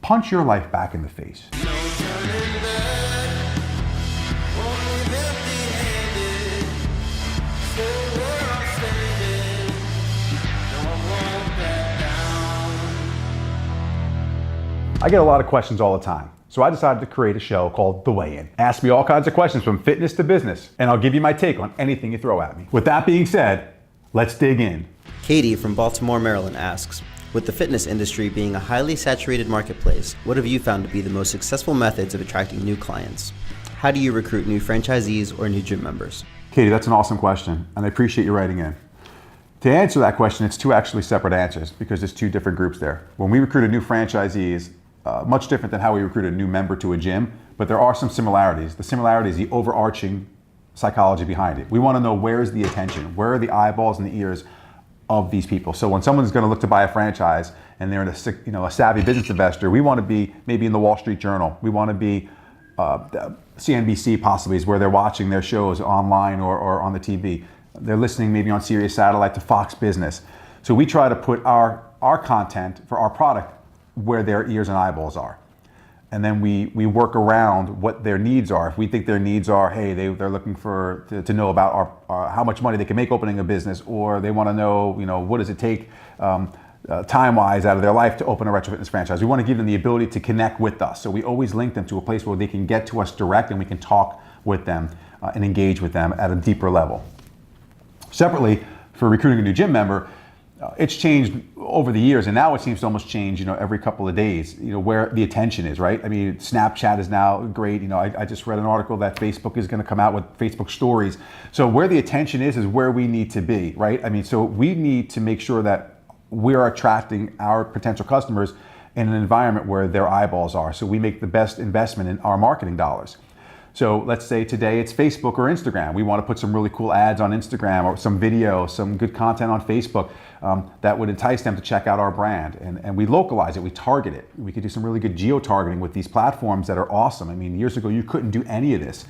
punch your life back in the face. I get a lot of questions all the time. So I decided to create a show called The Weigh In. Ask me all kinds of questions from fitness to business, and I'll give you my take on anything you throw at me. With that being said, let's dig in. Katie from Baltimore, Maryland asks, with the fitness industry being a highly saturated marketplace, what have you found to be the most successful methods of attracting new clients? How do you recruit new franchisees or new gym members? Katie, that's an awesome question, and I appreciate you writing in. To answer that question, it's two actually separate answers because there's two different groups there. When we recruit a new franchisees, much different than how we recruit a new member to a gym, but there are some similarities. The similarity is the overarching psychology behind it. We want to know where's the attention, where are the eyeballs and the ears of these people. So when someone's going to look to buy a franchise and they're a savvy business investor, we want to be maybe in the Wall Street Journal. We want to be CNBC possibly is where they're watching their shows online or on the TV. They're listening maybe on Sirius Satellite to Fox Business. So we try to put our content for our product where their ears and eyeballs are. And then we work around what their needs are. If we think their needs are, hey, they're looking to know about how much money they can make opening a business, or they want to know, what does it take time-wise out of their life to open a retro fitness franchise. We want to give them the ability to connect with us. So we always link them to a place where they can get to us direct and we can talk with them and engage with them at a deeper level. Separately, for recruiting a new gym member, it's changed over the years, and now it seems to almost change, every couple of days, where the attention is, right? I mean, Snapchat is now great. I just read an article that Facebook is going to come out with Facebook stories. So where the attention is where we need to be, right? I mean, so we need to make sure that we are attracting our potential customers in an environment where their eyeballs are. So we make the best investment in our marketing dollars. So let's say today it's Facebook or Instagram. We want to put some really cool ads on Instagram or some video, some good content on Facebook that would entice them to check out our brand. And we localize it, we target it. We could do some really good geo-targeting with these platforms that are awesome. I mean, years ago, you couldn't do any of this.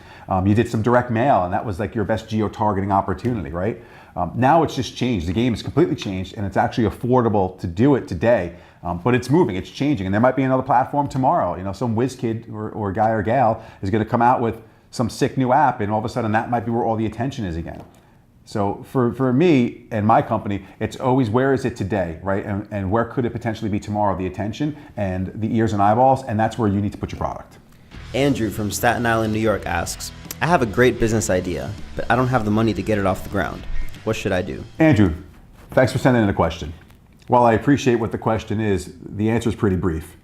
You did some direct mail and that was like your best geo-targeting opportunity, right? Now it's just changed. The game has completely changed and it's actually affordable to do it today. But it's moving, it's changing, and there might be another platform tomorrow. Some whiz kid or guy or gal is going to come out with some sick new app, and all of a sudden that might be where all the attention is again. So for me and my company, it's always where is it today, right? And where could it potentially be tomorrow, the attention and the ears and eyeballs, and that's where you need to put your product. Andrew from Staten Island, New York asks, I have a great business idea, but I don't have the money to get it off the ground. What should I do? Andrew, thanks for sending in a question. While I appreciate what the question is, the answer is pretty brief.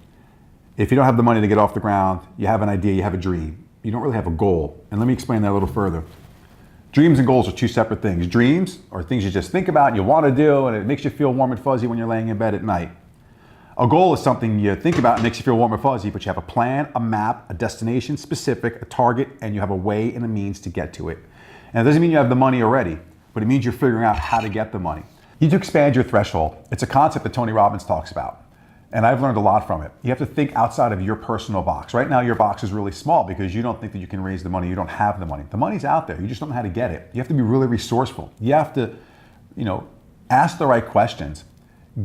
If you don't have the money to get off the ground, you have an idea, you have a dream. You don't really have a goal. And let me explain that a little further. Dreams and goals are two separate things. Dreams are things you just think about and you want to do, and it makes you feel warm and fuzzy when you're laying in bed at night. A goal is something you think about and makes you feel warm and fuzzy, but you have a plan, a map, a destination specific, a target, and you have a way and a means to get to it. And it doesn't mean you have the money already, but it means you're figuring out how to get the money. You need to expand your threshold. It's a concept that Tony Robbins talks about, and I've learned a lot from it. You have to think outside of your personal box. Right now, your box is really small because you don't think that you can raise the money. You don't have the money. The money's out there. You just don't know how to get it. You have to be really resourceful. You have to, ask the right questions.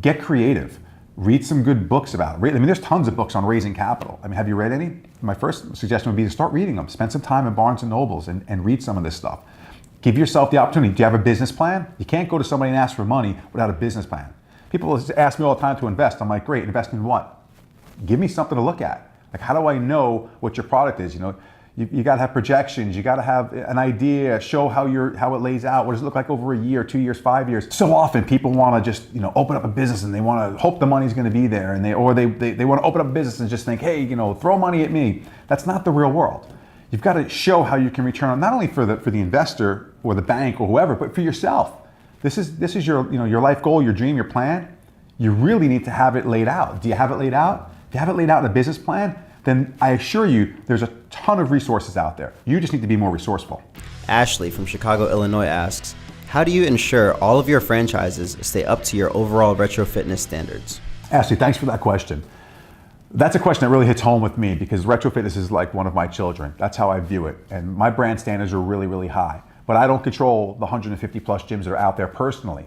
Get creative. Read some good books about it. I mean, there's tons of books on raising capital. I mean, have you read any? My first suggestion would be to start reading them. Spend some time in Barnes & Nobles and read some of this stuff. Give yourself the opportunity. Do you have a business plan? You can't go to somebody and ask for money without a business plan. People ask me all the time to invest. I'm like, great, invest in what? Give me something to look at. Like, how do I know what your product is? You got to have projections. You got to have an idea, show how it lays out. What does it look like over a year, 2 years, 5 years? So often people want to just, open up a business and they want to hope the money's going to be there. And they want to open up a business and just think, hey, throw money at me. That's not the real world. You've got to show how you can return on, not only for the investor or the bank or whoever, but for yourself. This is your your life goal, your dream, your plan. You really need to have it laid out. Do you have it laid out? If you have it laid out in a business plan, then I assure you there's a ton of resources out there. You just need to be more resourceful. Ashley from Chicago, Illinois asks, how do you ensure all of your franchises stay up to your overall retro fitness standards? Ashley, thanks for that question. That's a question that really hits home with me because retro fitness is like one of my children. That's how I view it. And my brand standards are really, really high. But I don't control the 150 plus gyms that are out there personally.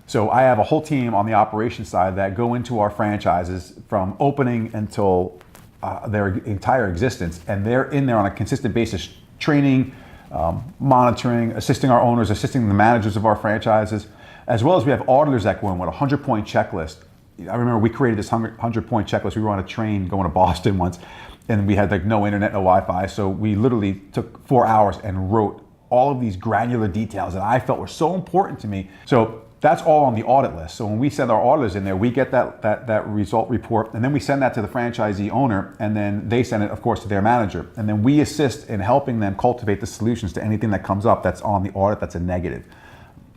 So I have a whole team on the operations side that go into our franchises from opening until their entire existence, and they're in there on a consistent basis, training, monitoring, assisting our owners, assisting the managers of our franchises, as well as we have auditors that go in with a 100-point checklist. I remember we created this 100-point checklist. We were on a train going to Boston once, and we had like no internet, no Wi-Fi, so we literally took 4 hours and wrote all of these granular details that I felt were so important to me. So that's all on the audit list. So when we send our auditors in there, we get that result report, and then we send that to the franchisee owner, and then they send it, of course, to their manager. And then we assist in helping them cultivate the solutions to anything that comes up that's on the audit that's a negative.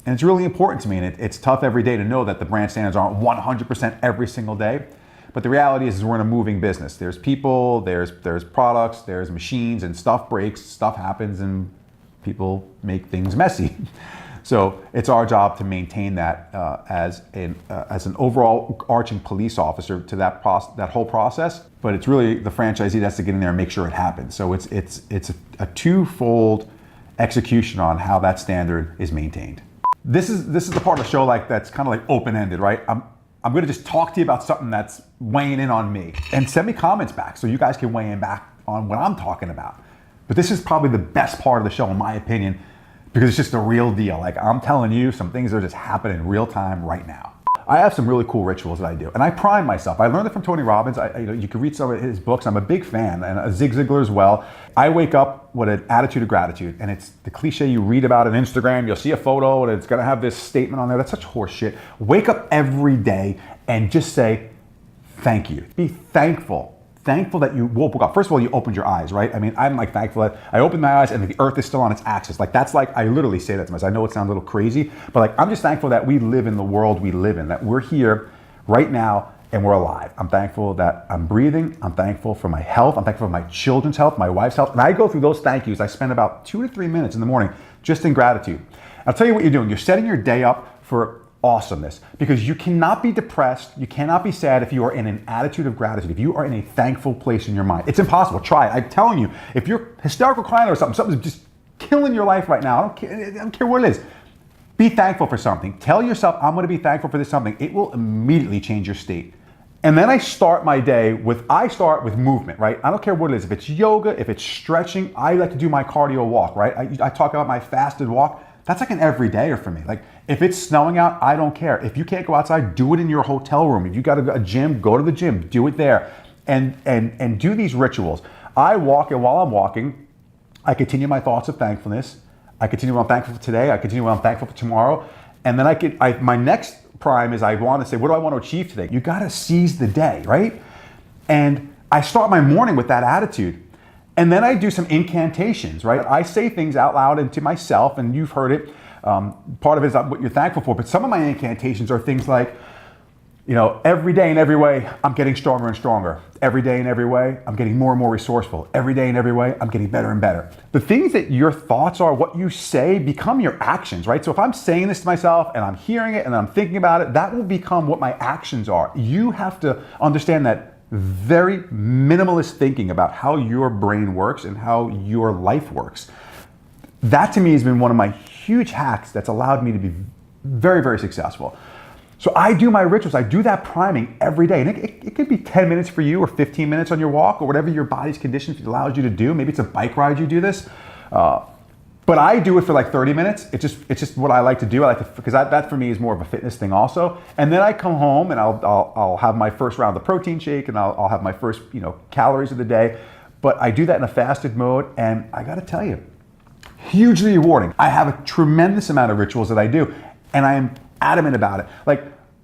And it's really important to me, and it's tough every day to know that the brand standards aren't 100% every single day. But the reality is we're in a moving business. There's people, there's products, there's machines, and stuff breaks, stuff happens, and people make things messy. So it's our job to maintain that as an overall arching police officer to that whole process. But it's really the franchisee that's to get in there and make sure it happens. So it's a twofold execution on how that standard is maintained. This is the part of the show that's kind of like open-ended, right? I'm going to just talk to you about something that's weighing in on me, and send me comments back so you guys can weigh in back on what I'm talking about. But this is probably the best part of the show, in my opinion, because it's just the real deal. Like, I'm telling you, some things are just happening in real time right now. I have some really cool rituals that I do, and I prime myself. I learned it from Tony Robbins. You can read some of his books. I'm a big fan, and Zig Ziglar as well. I wake up with an attitude of gratitude, and it's the cliche you read about on Instagram. You'll see a photo, and it's gonna have this statement on there. That's such horse shit. Wake up every day and just say, thank you. Be thankful. Thankful that you woke up. First of all, you opened your eyes, right? I mean, I'm like thankful that I opened my eyes and the earth is still on its axis. Like, that's like, I literally say that to myself. I know it sounds a little crazy, but like, I'm just thankful that we live in the world we live in, that we're here right now and we're alive. I'm thankful that I'm breathing. I'm thankful for my health. I'm thankful for my children's health, my wife's health. And I go through those thank yous. I spend about 2 to 3 minutes in the morning just in gratitude. I'll tell you what you're doing. You're setting your day up for awesomeness, because you cannot be depressed, you cannot be sad if you are in an attitude of gratitude, if you are in a thankful place in your mind. It's impossible. Try it. I'm telling you, if you're hysterical crying or something's just killing your life right now, I don't care what it is, be thankful for something. Tell yourself, I'm going to be thankful for this something. It will immediately change your state. And then I start my day with movement, right? I don't care what it is. If it's yoga, if it's stretching, I like to do my cardio walk, right? I talk about my fasted walk. That's like an everydayer for me. Like, if it's snowing out, I don't care. If you can't go outside, do it in your hotel room. If you got a gym, go to the gym, do it there, and do these rituals. I walk, and while I'm walking, I continue my thoughts of thankfulness. I continue what I'm thankful for today. I continue what I'm thankful for tomorrow, and then my next prime is I want to say, what do I want to achieve today? You got to seize the day, right? And I start my morning with that attitude. And then I do some incantations, right? I say things out loud and to myself, and you've heard it. Part of it is what you're thankful for, but some of my incantations are things like, every day in every way, I'm getting stronger and stronger. Every day in every way, I'm getting more and more resourceful. Every day in every way, I'm getting better and better. The things that your thoughts are, what you say, become your actions, right? So if I'm saying this to myself and I'm hearing it and I'm thinking about it, that will become what my actions are. You have to understand that very minimalist thinking about how your brain works and how your life works. That to me has been one of my huge hacks that's allowed me to be very, very successful. So I do my rituals. I do that priming every day. And it could be 10 minutes for you or 15 minutes on your walk or whatever your body's condition allows you to do. Maybe it's a bike ride you do this. But I do it for like 30 minutes. It's just what I like to do. Because that for me is more of a fitness thing also. And then I come home and I'll have my first round of protein shake, and I'll have my first calories of the day. But I do that in a fasted mode, and I got to tell you, hugely rewarding. I have a tremendous amount of rituals that I do, and I am adamant about it. Like,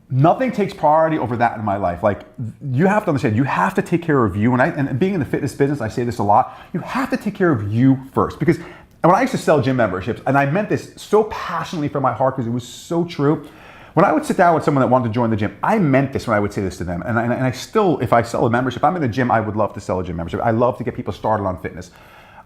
nothing takes priority over that in my life. Like, you have to understand, you have to take care of you. And being in the fitness business, I say this a lot. You have to take care of you first, because when I used to sell gym memberships, and I meant this so passionately from my heart because it was so true. When I would sit down with someone that wanted to join the gym, I meant this when I would say this to them. And I still, if I sell a membership, I'm in the gym, I would love to sell a gym membership. I love to get people started on fitness.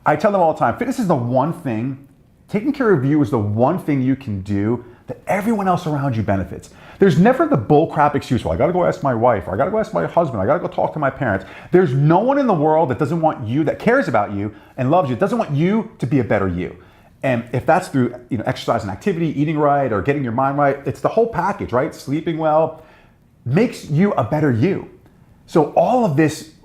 I tell them all the time, fitness is the one thing, taking care of you is the one thing you can do that everyone else around you benefits. There's never the bullcrap excuse, well, I gotta go ask my wife, or I gotta go ask my husband, I gotta go talk to my parents. There's no one in the world that doesn't want you, that cares about you and loves you, doesn't want you to be a better you. And if that's through exercise and activity, eating right, or getting your mind right, it's the whole package, right? Sleeping well makes you a better you. So all of this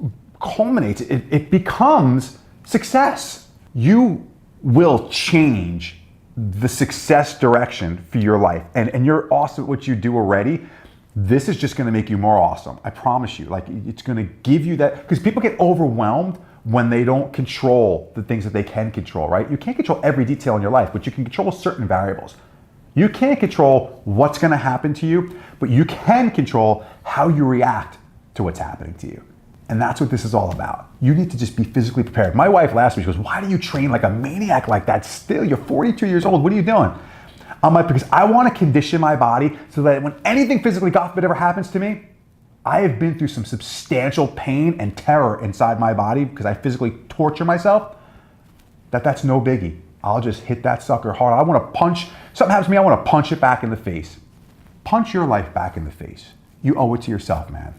culminates, it becomes success. You will change the success direction for your life. And you're awesome at what you do already. This is just gonna make you more awesome. I promise you. Like, it's gonna give you that, because people get overwhelmed when they don't control the things that they can control, right? You can't control every detail in your life, but you can control certain variables. You can't control what's gonna happen to you, but you can control how you react to what's happening to you. And that's what this is all about. You need to just be physically prepared. My wife last week, she goes, why do you train like a maniac like that still? You're 42 years old, what are you doing? I'm like, because I want to condition my body so that when anything physically, God forbid, ever happens to me, I have been through some substantial pain and terror inside my body because I physically torture myself, that's no biggie. I'll just hit that sucker hard. I want to punch, something happens to me, I want to punch it back in the face. Punch your life back in the face. You owe it to yourself, man.